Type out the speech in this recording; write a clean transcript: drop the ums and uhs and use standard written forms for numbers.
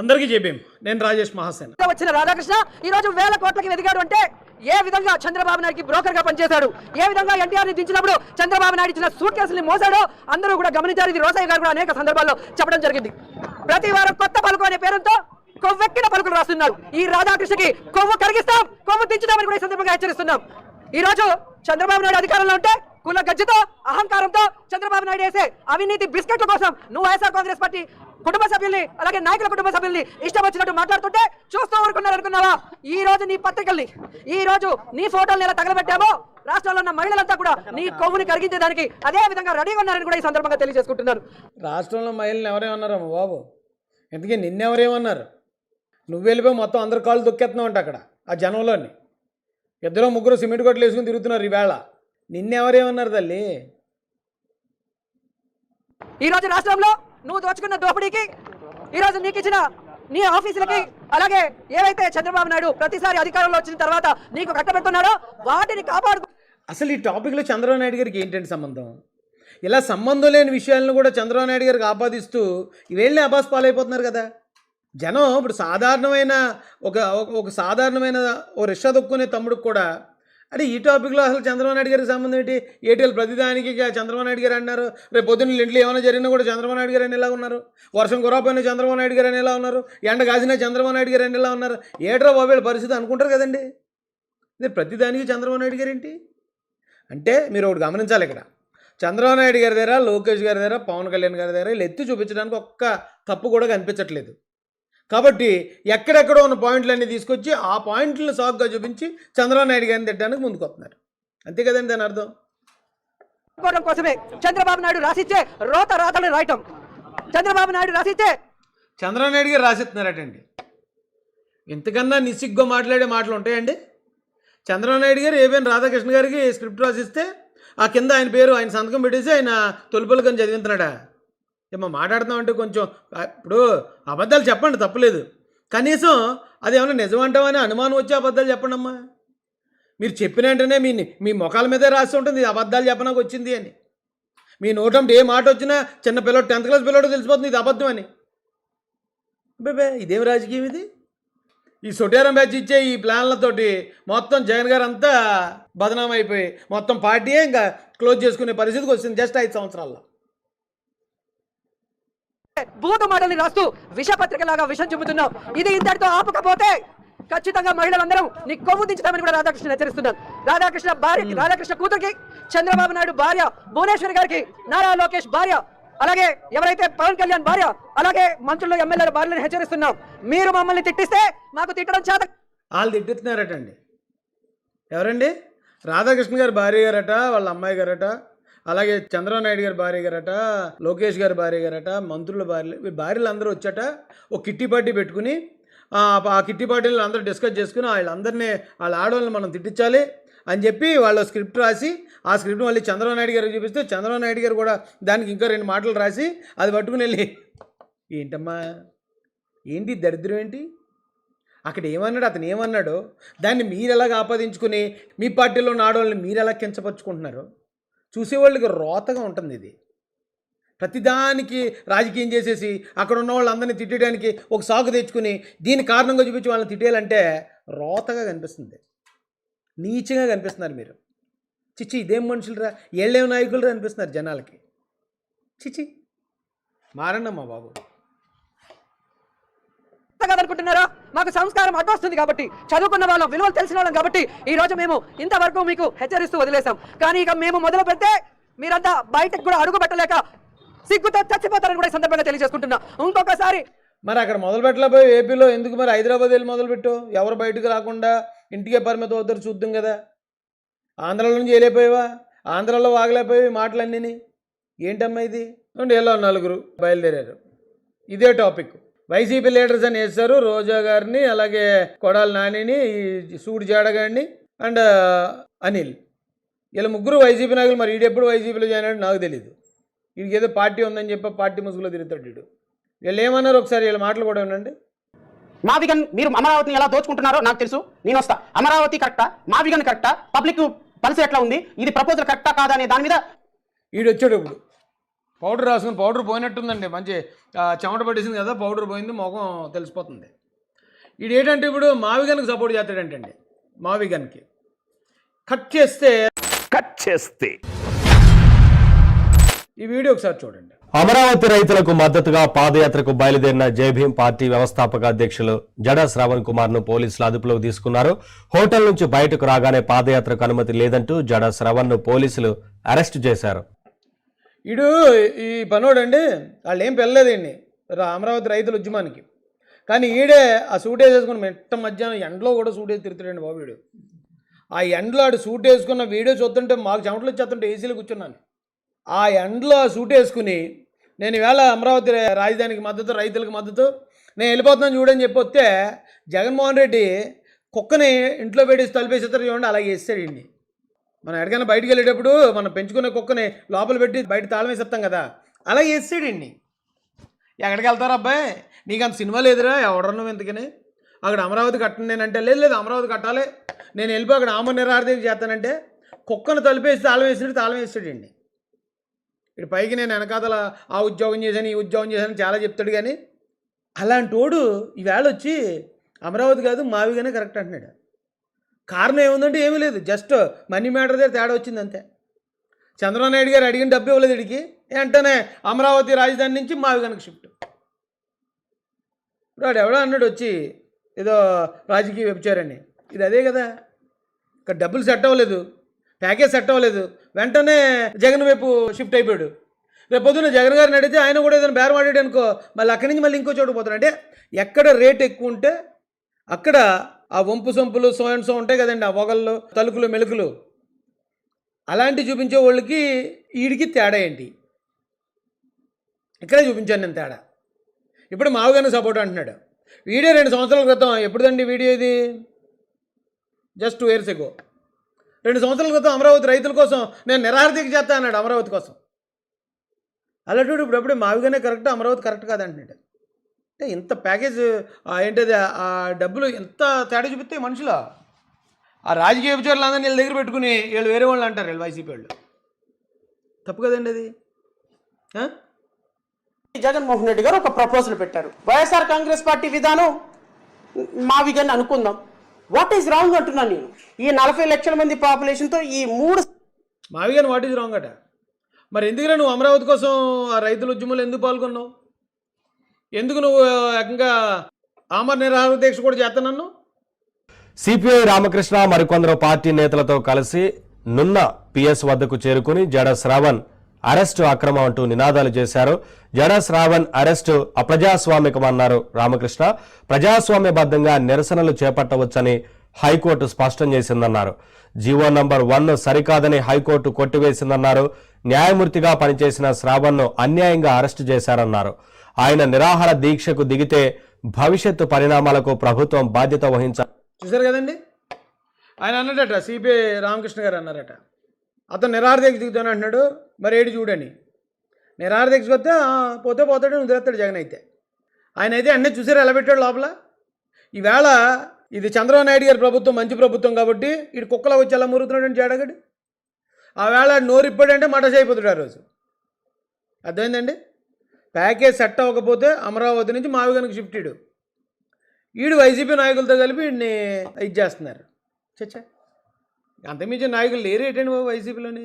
అందరికీ చెప్పాం. నేను రాజేష్ మహాసేన. వచ్చిన రాధాకృష్ణ ఈ రోజు వేల కోట్లకి ఎదిగాడు అంటే ఏ విధంగా చంద్రబాబు నాయుడుకి బ్రోకర్ గా పనిచేశాడు, ఏ విధంగా ఎన్టీఆర్ ని దించినప్పుడు చంద్రబాబు నాయుడు ఇచ్చిన సూట్ కేసుల్ని మోసాడో అందరూ కూడా గమనించారు. ఇది రోసయ్య గారు కూడా అనేక సందర్భాల్లో చెప్పడం జరిగింది. ప్రతి వారం కొత్త పలుకు అనే పేరుతో కొవ్వెక్కిన పలుకులు రాస్తున్నారు. ఈ రాధాకృష్ణకి కొవ్వు కరిగిస్తాం, కొవ్వు దించుతామని కూడా ఈ సందర్భంగా హెచ్చరిస్తున్నాం. ఈ రోజు చంద్రబాబు నాయుడు అధికారంలో ఉంటే కుల గజ్జతో అహంకారంతో చంద్రబాబు నాయుడు వేసే అవినీతి బిస్కెట్ల కోసం నువ్వు వైఎస్ఆర్ కాంగ్రెస్ పార్టీ కుటుంబ సభ్యుల్ని అలాగే నాయకుల కుటుంబ సభ్యుల్ని ఇష్టం వచ్చినట్టు మాట్లాడుతుంటే చూస్తూ ఊరుకున్నారు అనుకున్నావా? ఈ రోజు నీ పత్రికల్ని, ఈ రోజు నీ ఫోటోల్ని ఎలా తగలబెట్టామో రాష్ట్రంలో ఉన్న మహిళలంతా కూడా నీ కొవ్వుని కరిగించేదానికి అదే విధంగా రెడీగా ఉన్నారని కూడా ఈ సందర్భంగా తెలియజేసుకుంటున్నారు. రాష్ట్రంలో మహిళలు ఎవరేమన్నారమ్మా బాబు? ఎందుకే నిన్నెవరేమన్నారు? నువ్వు వెళ్ళిపోయి మొత్తం అందరు కాళ్ళు దొక్కేస్తున్నావు అంట అక్కడ ఆ జనంలోని. ఇద్దరు ముగ్గురు సిమెంట్ కొట్లు వేసుకుని తిరుగుతున్నారు ఈవేళ. నిన్నెవరేమన్నారు తల్లి? ఈ రోజు రాష్ట్రంలో నువ్వు దోచుకున్న దోపిడీకి, ఈ రోజు నీకు ఇచ్చిన నీ ఆఫీసులకి, అలాగే ఏవైతే చంద్రబాబు నాయుడు ప్రతిసారి అధికారంలో వచ్చిన తర్వాత నీకు కట్టబెడుతున్నాడో వాటిని కాపాడు. అసలు ఈ టాపిక్లో చంద్రబాబు నాయుడు గారికి ఏంటంటే సంబంధం? ఇలా సంబంధం లేని విషయాలను కూడా చంద్రబాబు నాయుడు గారికి ఆపాదిస్తూ ఇవేళ్ళని అబాస్ పాలైపోతున్నారు కదా జనం. ఇప్పుడు సాధారణమైన ఒక సాధారణమైన ఓ రిక్షా దొక్కునే తమ్ముడికి కూడా అంటే ఈ టాపిక్లో అసలు చంద్రబాబు నాయుడు గారికి సంబంధం ఏంటి? ఏటీఎల్ ప్రతిదానికి చంద్రబాబు నాయుడు గారు అన్నారు. రేపు పొద్దున్న ఇంట్లో ఏమైనా జరిగినా కూడా చంద్రబాబు నాయుడు గారు అని ఎలా ఉన్నారు? వర్షం కురవపోయినా చంద్రబాబు నాయుడు గారు అని ఎలా ఉన్నారు? ఎండ కాసినా చంద్రబాబు నాయుడు గారు అని ఎలా ఉన్నారు? ఏట్రా బాబు పరిస్థితి అనుకుంటారు కదండి. ఇది ప్రతిదానికి చంద్రబాబు నాయుడు గారు ఏంటి అంటే మీరు ఒకటి గమనించాలి. ఇక్కడ చంద్రబాబు నాయుడు గారి దగ్గర, లోకేష్ గారి దగ్గర, పవన్ కళ్యాణ్ గారి దగ్గర వీళ్ళు ఎత్తి చూపించడానికి ఒక్క తప్పు కూడా కనిపించట్లేదు. కాబట్టి ఎక్కడెక్కడో ఉన్న పాయింట్లన్నీ తీసుకొచ్చి ఆ పాయింట్లను సాగుగా చూపించి చంద్రబాబు నాయుడు గారిని తిట్టడానికి ముందుకు వస్తున్నారు. అంతే కదండి దాని అర్థం. కోసమే చంద్రబాబు నాయుడు రాసిచ్చే రాతలు రాయటం, చంద్రబాబు నాయుడు రాసిచ్చే చంద్రబాబు నాయుడు గారు రాసిస్తున్నారటండి. ఇంతకన్నా నిస్సిగ్గా మాట్లాడే మాటలు ఉంటాయండి? చంద్రబాబు నాయుడు గారు ఏబిఎన్ రాధాకృష్ణ గారికి స్క్రిప్ట్ రాసిస్తే ఆ కింద ఆయన పేరు, ఆయన సంతకం పెట్టేసి ఆయన తొలిపలుకని చదివిస్తున్నాడా? ఏమో మాట్లాడుతున్నామంటే కొంచెం ఇప్పుడు అబద్ధాలు చెప్పండి, తప్పులేదు. కనీసం అది ఏమైనా నిజమంటామని అనుమానం వచ్చే అబద్ధాలు చెప్పండి అమ్మా. మీరు చెప్పిన వెంటనే మీ ముఖాల మీదే రాసి ఉంటుంది ఇది అబద్ధాలు చెప్పడానికి వచ్చింది అని. మీ నోటంటే ఏ మాట వచ్చినా చిన్న పిల్లడు 10th క్లాస్ పిల్లడు తెలిసిపోతుంది ఇది అబద్ధం అని. బేబే ఇదేం రాజకీయం ఇది? ఈ సొటేరం బ్యాచ్ ఇచ్చే ఈ ప్లాన్లతోటి మొత్తం జగన్ గారు అంతా బదనాం అయిపోయి మొత్తం పార్టీయే ఇంకా క్లోజ్ చేసుకునే పరిస్థితికి వచ్చింది జస్ట్ 5 సంవత్సరాల్లో. భూత మాటల్ని రాస్తూ విషపత్రికలాగా విషం చెబుతున్నావు. ఇది ఇంతటితో ఆపకపోతే ఖచ్చితంగా మహిళలందరం నీ కొవ్వు దించుతామని కూడా రాధాకృష్ణ హెచ్చరిస్తున్నారు. రాధాకృష్ణ కూతురికి, చంద్రబాబు నాయుడు భార్య భువనేశ్వరి గారికి, నారా లోకేష్ భార్య, అలాగే ఎవరైతే పవన్ కళ్యాణ్ భార్య, అలాగే మంత్రులు ఎమ్మెల్యేల భార్యలను హెచ్చరిస్తున్నాం. మీరు మమ్మల్ని తిట్టిస్తే మాకు తిట్టడం చేత. వాళ్ళు తిట్టిస్తున్నారటండి. ఎవరండి? రాధాకృష్ణ గారి భార్య గారట, వాళ్ళ అమ్మాయి గారట, అలాగే చంద్రబాబు నాయుడు గారి భార్య గారట, లోకేష్ గారి భార్య గారట, మంత్రుల భార్యలు అందరూ వచ్చాట ఒక కిట్టి పార్టీ పెట్టుకుని ఆ కిట్టి పార్టీలు అందరూ డిస్కస్ చేసుకుని వాళ్ళందరినీ వాళ్ళ ఆడవాళ్ళని మనం తిట్టించాలి అని చెప్పి వాళ్ళు స్క్రిప్ట్ రాసి ఆ స్క్రిప్ట్ మళ్ళీ చంద్రబాబు నాయుడు గారికి చూపిస్తే చంద్రబాబు నాయుడు గారు కూడా దానికి ఇంకా 2 మాటలు రాసి అది పట్టుకుని వెళ్ళి ఏంటమ్మా ఏంటి దరిద్రం ఏంటి? అక్కడ ఏమన్నాడు, అతను ఏమన్నాడో దాన్ని మీరు ఎలాగ ఆపాదించుకుని మీ పార్టీలో ఉన్న ఆడవాళ్ళని మీరు ఎలా కించపరుచుకుంటున్నారో చూసేవాళ్ళకి రోతగా ఉంటుంది. ఇది ప్రతిదానికి రాజకీయం చేసేసి అక్కడ ఉన్న వాళ్ళందరినీ తిట్టడానికి ఒక సాగు తెచ్చుకుని దీని కారణంగా చూపించి వాళ్ళని తిట్టేయాలంటే రోతగా కనిపిస్తుంది, నీచంగా కనిపిస్తున్నారు మీరు. చిచ్చి ఇదేం మనుషులరా, ఏళ్ళేం నాయకులరా అనిపిస్తున్నారు జనాలకి. చిచ్చి మారండమ్మా బాబు. అనుకుంటున్నారా? మాకు సంస్కారం అడ్డొస్తుంది కాబట్టి, చదువుకున్న వాళ్ళం, విలువలు తెలిసిన వాళ్ళం కాబట్టి ఈ రోజు మేము ఇంతవరకు మీకు హెచ్చరిస్తూ వదిలేసాం. కానీ ఇక మేము మొదలు పెడితే మీరంతా బయటకు కూడా అడుగు పెట్టలేక సిగ్గుతో చచ్చిపోతారని కూడా ఈ సందర్భంగా తెలియజేసుకుంటున్నా. ఇంకొకసారి మరి అక్కడ మొదలు పెట్టలేకపోయి ఏపీలో ఎందుకు మరి హైదరాబాద్ వెళ్ళి మొదలుపెట్టు? ఎవరు బయటకు రాకుండా ఇంటికే పరిమితం అవుతారు చూద్దాం కదా. ఆంధ్రాలో నుంచి వెళ్ళిపోయావా? ఆంధ్రాలో వాగలేకపోయి మాటలన్నీ ఏంటమ్మా ఇది? ఎలా 4 బయలుదేరారు. ఇదే టాపిక్ వైసీపీ లీడర్స్ అని వేస్తారు. రోజా గారిని, అలాగే కొడాలి నానిని, సూడి జాడగాడిని అండ్ అనిల్, వీళ్ళ ముగ్గురు వైసీపీ నాయకులు. మరి వీడెప్పుడు వైసీపీలో జాయిన్ అయ్యాడు నాకు తెలియదు. వీడికి ఏదో పార్టీ ఉందని చెప్పి పార్టీ ముసుగులో తిరుగుతాడు వీడు. వీళ్ళు ఏమన్నారు ఒకసారి వీళ్ళ మాటలు కూడా వినండి. మావిగన్ మీరు అమరావతిని ఎలా దోచుకుంటున్నారో నాకు తెలుసు, నేను వస్తా. అమరావతి కరెక్టా, మావిగన్ కరెక్టా, పబ్లిక్ పరిస్థితి ఎట్లా ఉంది, ఇది ప్రపోజల్ కరెక్టా కాదా అనే దాని మీద వీడు వచ్చాడు. ఇప్పుడు పౌడర్ రాసుకుని పౌడర్ పోయినట్టుందండి, మంచి చెమట పట్టేసింది కదా, పౌడర్ పోయింది, ముఖం తెలిసిపోతుంది. ఇది ఏంటంటే ఇప్పుడు మావిగన్కి సపోర్ట్ చేస్తాడంటండి. మావిగన్కి కట్ చేస్తే ఈ వీడియో ఒకసారి చూడండి. అమరావతి రైతులకు మద్దతుగా పాదయాత్రకు బయలుదేరిన జైభీం పార్టీ వ్యవస్థాపక అధ్యక్షులు జడ శ్రవణ్ కుమార్ ను పోలీసులు అదుపులోకి తీసుకున్నారు. హోటల్ నుంచి బయటకు రాగానే పాదయాత్రకు అనుమతి లేదంటూ జడ శ్రవణ్ ను పోలీసులు అరెస్టు చేశారు. ఇడు ఈ పనోడండి, వాళ్ళు ఏం పెళ్ళలేదండి అమరావతి రైతుల ఉద్యమానికి, కానీ ఈడే ఆ సూట్ వేసేసుకుని మెట్ట మధ్యాహ్నం ఎండలో కూడా సూట్ వేసి తిరుగుతాడండి బాబు. వీడు ఆ ఎండలో ఆడు సూట్ వేసుకున్న వీడియో చూస్తుంటే మాకు చెమటలు వచ్చేస్తుంటే ఏసీలో కూర్చున్నాను. ఆ ఎండలో ఆ సూట్ వేసుకుని నేను ఈవేళ అమరావతి రాజధానికి మద్దతు, రైతులకు మద్దతు, నేను వెళ్ళిపోతున్నాను చూడని చెప్పి వస్తే జగన్మోహన్ రెడ్డి కుక్కని ఇంట్లో పెట్టేసి తలిపేసేస్తారు చూడండి, అలాగే వేస్తాడు ఇండి. మనం ఎక్కడికైనా బయటికి వెళ్ళేటప్పుడు మనం పెంచుకునే కుక్కని లోపల పెట్టి బయట తాళం వేసేస్తాం కదా, అలా వేస్తాడు ఇండి. ఎక్కడికి వెళ్తారు అబ్బాయి, నీకు అంత సినిమా లేదురా, ఎవడరా నువ్వు ఎందుకని అక్కడ అమరావతి కట్టను నేనంటే, లేదు అమరావతి కట్టాలి, నేను వెళ్ళిపోయి అక్కడ ఆమరణ నిరాహార చేస్తానంటే కుక్కను తలిపేసి తాళం వేసినట్టు తాళం వేస్తాడండి. ఇటు పైకి నేను వెనకాతల ఆ ఉద్యోగం చేశాను, ఈ ఉద్యోగం చేశాను చాలా చెప్తాడు, కానీ అలాంటి వాడు ఈవేళ వచ్చి అమరావతి కాదు మావిగానే కరెక్ట్ అంటున్నాడు. కారణం ఏముందంటే ఏమీ లేదు, జస్ట్ మనీ మ్యాటర్ దగ్గర తేడా వచ్చింది అంతే. చంద్రబాబు నాయుడు గారు అడిగిన డబ్బు ఇవ్వలేదు ఇడికి, వెంటనే అమరావతి రాజధాని నుంచి మావిగానికి షిఫ్ట్. ఇప్పుడు వాడు ఎవడో అన్నాడు వచ్చి ఏదో రాజకీయ వ్యభిచారని, ఇది అదే కదా. ఇక్కడ డబ్బులు సెట్ అవ్వలేదు, ప్యాకేజ్ సెట్ అవ్వలేదు, వెంటనే జగన్ వైపు షిఫ్ట్ అయిపోయాడు. రేపు పొద్దున్న జగన్ గారిని అడిగితే ఆయన కూడా ఏదైనా బేరం ఆడాడు అనుకో, మళ్ళీ అక్కడి నుంచి మళ్ళీ ఇంకో చోటు పోతాడు. అంటే ఎక్కడ రేట్ ఎక్కువ ఉంటే అక్కడ ఆ వంపు సొంపులు సో అండ్ సో ఉంటాయి కదండి, ఆ పొగళ్ళు తలుకులు మెలుకులు అలాంటివి చూపించే వాళ్ళకి వీడికి తేడా ఏంటి, ఇక్కడే చూపించాను నేను తేడా. ఇప్పుడు మావుగానే సపోర్ట్ అంటున్నాడు. వీడియో 2 సంవత్సరాల క్రితం, ఎప్పుడుదండి వీడియో ఇది, జస్ట్ 2 years ago. 2 సంవత్సరాల క్రితం అమరావతి రైతుల కోసం నేను నిరాహారదీక్ష చేస్తా అన్నాడు, అమరావతి కోసం. అలాంటి ఇప్పుడప్పుడే మావిగానే కరెక్ట్, అమరావతి కరెక్ట్ కాదంటున్నాడు. అంటే ఇంత ప్యాకేజ్ ఏంటది, ఆ డబ్బులు ఎంత తేడా చూపిస్తే మనుషులు ఆ రాజకీయ విచారాలందరినీ వీళ్ళ దగ్గర పెట్టుకుని వీళ్ళు వేరే వాళ్ళు అంటారు, వీళ్ళు వైసీపీ వాళ్ళు. తప్పు కదండి అది. జగన్మోహన్ రెడ్డి గారు ఒక ప్రపోజల్ పెట్టారు, వైఎస్ఆర్ కాంగ్రెస్ పార్టీ విధానం మావిగన్ అనుకుందాం. వాట్ ఈజ్ రాంగ్ అంటున్నాను నేను. ఈ 40 లక్షల మంది పాపులేషన్తో ఈ 3 మావిగాని వాట్ ఈజ్ రాంగ్ అట. మరి ఎందుకురా నువ్వు అమరావతి కోసం ఆ రైతుల ఉద్యమంలో ఎందుకు పాల్గొన్నావు, ఎందుకు నువ్వు ఏకంగా ఆమరణ నిరాహార దీక్ష కూడా చేస్తానన్నావు? సిపిఐ రామకృష్ణ మరికొందరు పార్టీ నేతలతో కలిసి నున్న పిఎస్ వద్దకు చేరుకుని జడ శ్రావణ్ అరెస్టు అక్రమం అంటూ నినాదాలు చేశారు. జడ శ్రావణ్ అరెస్టు అప్రజాస్వామికమన్నారు రామకృష్ణ. ప్రజాస్వామ్యబద్ధంగా నిరసనలు చేపట్టవచ్చని హైకోర్టు స్పష్టం చేసిందన్నారు. జీవో నంబర్ 1 సరికాదని హైకోర్టు కొట్టివేసిందన్నారు. న్యాయమూర్తిగా పనిచేసిన శ్రావణ్ను అన్యాయంగా అరెస్టు చేశారన్నారు. ఆయన నిరాహార దీక్షకు దిగితే భవిష్యత్తు పరిణామాలకు ప్రభుత్వం బాధ్యత వహించాలి. చూశారు కదండి, ఆయన అన్నాడట, సిపిఐ రామకృష్ణ గారు అన్నారట, అతను నిరాహార దీక్ష దిగుతాను అంటున్నాడు, మరి ఏడు చూడని. నిరాహార దీక్షకు వస్తే పోతే పోతాడు, వదిలేస్తాడు జగన్ అయితే. ఆయన అయితే అన్నీ చూసారు ఎలా పెట్టాడు లోపల. ఈవేళ ఇది చంద్రబాబు నాయుడు గారి ప్రభుత్వం మంచి ప్రభుత్వం కాబట్టి ఇటు కుక్కలా వచ్చి ఎలా మురుగుతున్నాడు జడగడు. ఆ వేళ నోరు ఇప్పాడంటే మటస్ అయిపోతాడు ఆ రోజు. అర్థమైందండి. ప్యాకేజ్ సెట్ అవ్వకపోతే అమరావతి నుంచి మావిగానికి షిఫ్ట్ ఇడు. వీడు వైసీపీ నాయకులతో కలిపి వీడిని ఇది చేస్తున్నారు. చచ్చా, అంతమించిన నాయకులు లేరు ఏంటండి బాబు వైసీపీలోని.